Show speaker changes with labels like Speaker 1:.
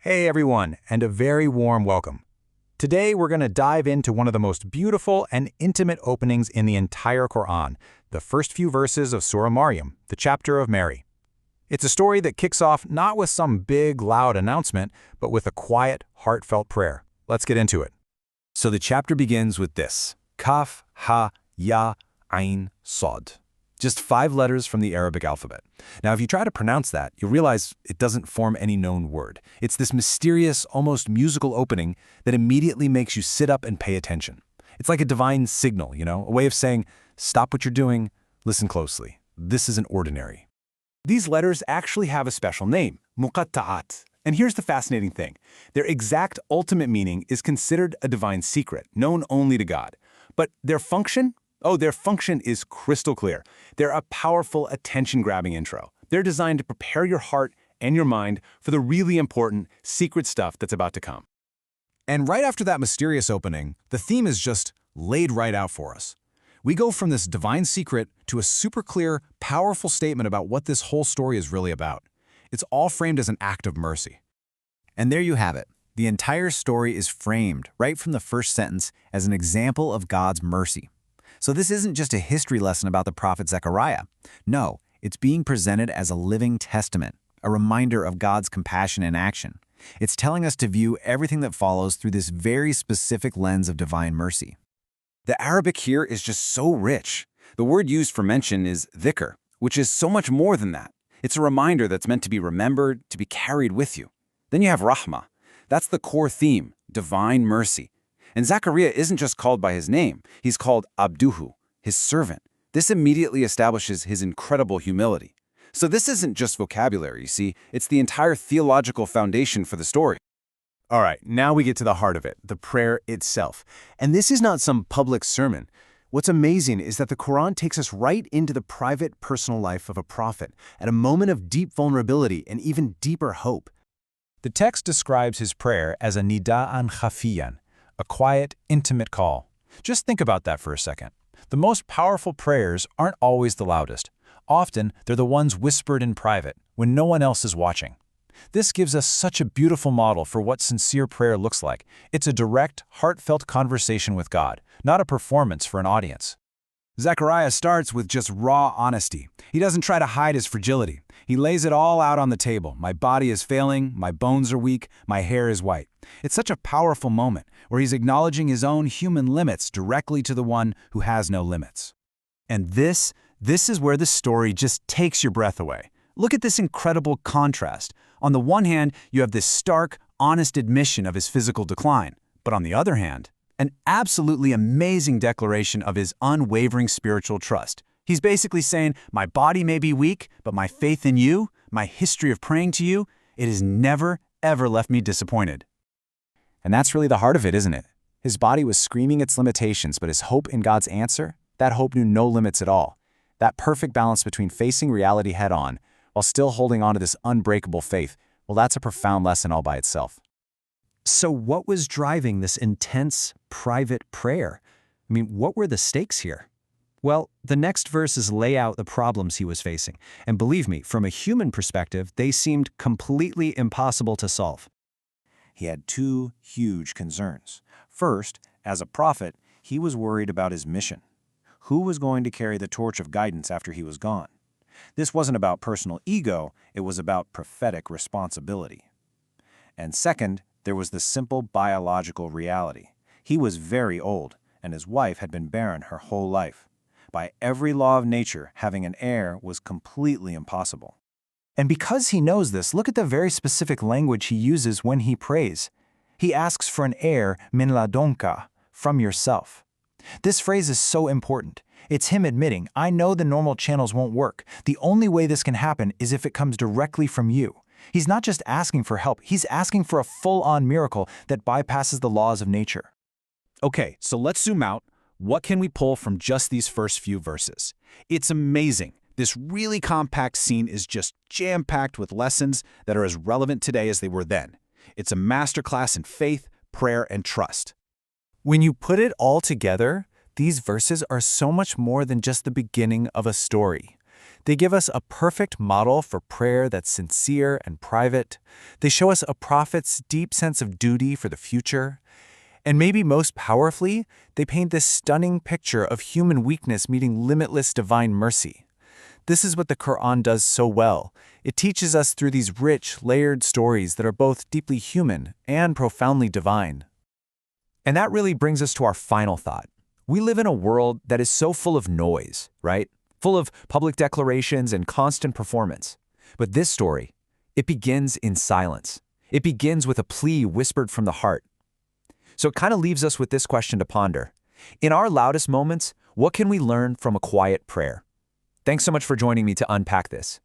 Speaker 1: Hey everyone, and a very warm welcome. Today we're going to dive into one of the most beautiful and intimate openings in the entire Quran, the first few verses of Surah Maryam, the chapter of Mary. It's a story that kicks off not with some big, loud announcement, but with a quiet, heartfelt prayer. Let's get into it. So the chapter begins with this: Kaf, Ha, Ya, Ain, Sod. Just 5 letters from the Arabic alphabet. Now, if you try to pronounce that, you'll realize it doesn't form any known word. It's this mysterious, almost musical opening that immediately makes you sit up and pay attention. It's like a divine signal, a way of saying, stop what you're doing, listen closely. This isn't ordinary. These letters actually have a special name, muqatta'at. And here's the fascinating thing. Their exact ultimate meaning is considered a divine secret, known only to God. But their function? Their function is crystal clear. They're a powerful, attention-grabbing intro. They're designed to prepare your heart and your mind for the really important, secret stuff that's about to come. And right after that mysterious opening, the theme is just laid right out for us. We go from this divine secret to a super clear, powerful statement about what this whole story is really about. It's all framed as an act of mercy. And there you have it. The entire story is framed right from the first sentence as an example of God's mercy. So this isn't just a history lesson about the prophet Zakariyya. No, it's being presented as a living testament, a reminder of God's compassion in action. It's telling us to view everything that follows through this very specific lens of divine mercy. The Arabic here is just so rich. The word used for mention is dhikr, which is so much more than that. It's a reminder that's meant to be remembered, to be carried with you. Then you have rahmah. That's the core theme, divine mercy. And Zakariyya isn't just called by his name, he's called Abduhu, his servant. This immediately establishes his incredible humility. So this isn't just vocabulary, you see, it's the entire theological foundation for the story. All right, now we get to the heart of it, the prayer itself. And this is not some public sermon. What's amazing is that the Quran takes us right into the private, personal life of a prophet, at a moment of deep vulnerability and even deeper hope. The text describes his prayer as a nida'an khafiyan, a quiet, intimate call. Just think about that for a second. The most powerful prayers aren't always the loudest. Often, they're the ones whispered in private, when no one else is watching. This gives us such a beautiful model for what sincere prayer looks like. It's a direct, heartfelt conversation with God, not a performance for an audience. Zakariyya starts with just raw honesty. He doesn't try to hide his fragility. He lays it all out on the table. My body is failing, my bones are weak, my hair is white. It's such a powerful moment where he's acknowledging his own human limits directly to the one who has no limits. And this is where the story just takes your breath away. Look at this incredible contrast. On the one hand, you have this stark, honest admission of his physical decline. But on the other hand, an absolutely amazing declaration of his unwavering spiritual trust. He's basically saying, my body may be weak, but my faith in you, my history of praying to you, it has never, ever left me disappointed. And that's really the heart of it, isn't it? His body was screaming its limitations, but his hope in God's answer, that hope knew no limits at all. That perfect balance between facing reality head-on while still holding on to this unbreakable faith, well, that's a profound lesson all by itself. So what was driving this intense, private prayer? What were the stakes here? Well, the next verses lay out the problems he was facing. And believe me, from a human perspective, they seemed completely impossible to solve. He had 2 huge concerns. First, as a prophet, he was worried about his mission. Who was going to carry the torch of guidance after he was gone? This wasn't about personal ego, it was about prophetic responsibility. And second, there was the simple biological reality. He was very old, and his wife had been barren her whole life. By every law of nature, having an heir was completely impossible. And because he knows this, look at the very specific language he uses when he prays. He asks for an heir min ladonka, from yourself. This phrase is so important. It's him admitting, I know the normal channels won't work. The only way this can happen is if it comes directly from you. He's not just asking for help, he's asking for a full-on miracle that bypasses the laws of nature. Okay, so let's zoom out. What can we pull from just these first few verses? It's amazing. This really compact scene is just jam-packed with lessons that are as relevant today as they were then. It's a masterclass in faith, prayer, and trust. When you put it all together, these verses are so much more than just the beginning of a story.
Speaker 2: They give us a perfect model for prayer that's sincere and private. They show us a prophet's deep sense of duty for the future. And maybe most powerfully, they paint this stunning picture of human weakness meeting limitless divine mercy. This is what the Quran does so well. It teaches us through these rich, layered stories that are both deeply human and profoundly divine.
Speaker 1: And that really brings us to our final thought. We live in a world that is so full of noise, right? Full of public declarations and constant performance. But this story, it begins in silence. It begins with a plea whispered from the heart. So it kind of leaves us with this question to ponder. In our loudest moments, what can we learn from a quiet prayer? Thanks so much for joining me to unpack this.